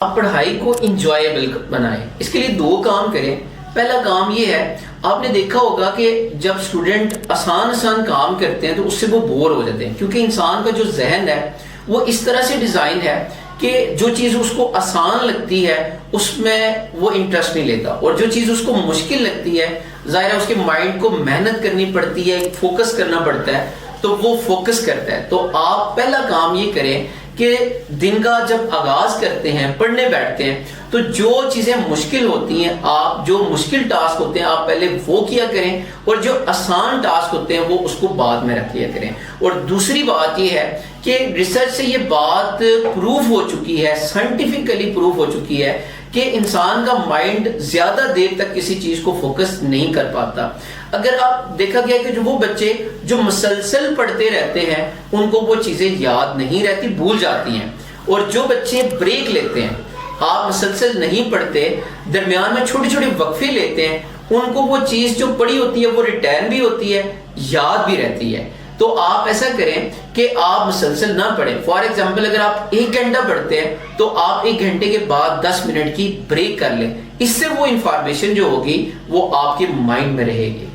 آپ پڑھائی کو انجوائبل بنائیں، اس کے لیے دو کام کریں۔ پہلا کام یہ ہے، آپ نے دیکھا ہوگا کہ جب اسٹوڈنٹ آسان کام کرتے ہیں تو اس سے وہ بور ہو جاتے ہیں، کیونکہ انسان کا جو ذہن ہے وہ اس طرح سے ڈیزائن ہے کہ جو چیز اس کو آسان لگتی ہے اس میں وہ انٹرسٹ نہیں لیتا، اور جو چیز اس کو مشکل لگتی ہے ظاہر ہے اس کے مائنڈ کو محنت کرنی پڑتی ہے، فوکس کرنا پڑتا ہے، تو وہ فوکس کرتا ہے۔ تو آپ پہلا کام یہ کریں کہ دن کا جب آغاز کرتے ہیں، پڑھنے بیٹھتے ہیں، تو جو چیزیں مشکل ہوتی ہیں، آپ جو مشکل ٹاسک ہوتے ہیں آپ پہلے وہ کیا کریں، اور جو آسان ٹاسک ہوتے ہیں وہ اس کو بعد میں رکھ لیا کریں۔ اور دوسری بات یہ ہے کہ ریسرچ سے یہ بات پروف ہو چکی ہے، سائنٹیفکلی پروف ہو چکی ہے کہ انسان کا مائنڈ زیادہ دیر تک کسی چیز کو فوکس نہیں کر پاتا۔ اگر آپ دیکھا گیا کہ جو وہ بچے جو مسلسل پڑھتے رہتے ہیں ان کو وہ چیزیں یاد نہیں رہتی، بھول جاتی ہیں، اور جو بچے بریک لیتے ہیں، آپ مسلسل نہیں پڑھتے، درمیان میں چھوٹے چھوٹے وقفے لیتے ہیں، ان کو وہ چیز جو پڑھی ہوتی ہے وہ ریٹرن بھی ہوتی ہے، یاد بھی رہتی ہے۔ تو آپ ایسا کریں کہ آپ مسلسل نہ پڑھیں۔ فار ایگزامپل اگر آپ 1 گھنٹہ پڑھتے ہیں تو آپ 1 گھنٹے کے بعد 10 منٹ کی بریک کر لیں، اس سے وہ انفارمیشن جو ہوگی وہ آپ کے مائنڈ میں رہے گی۔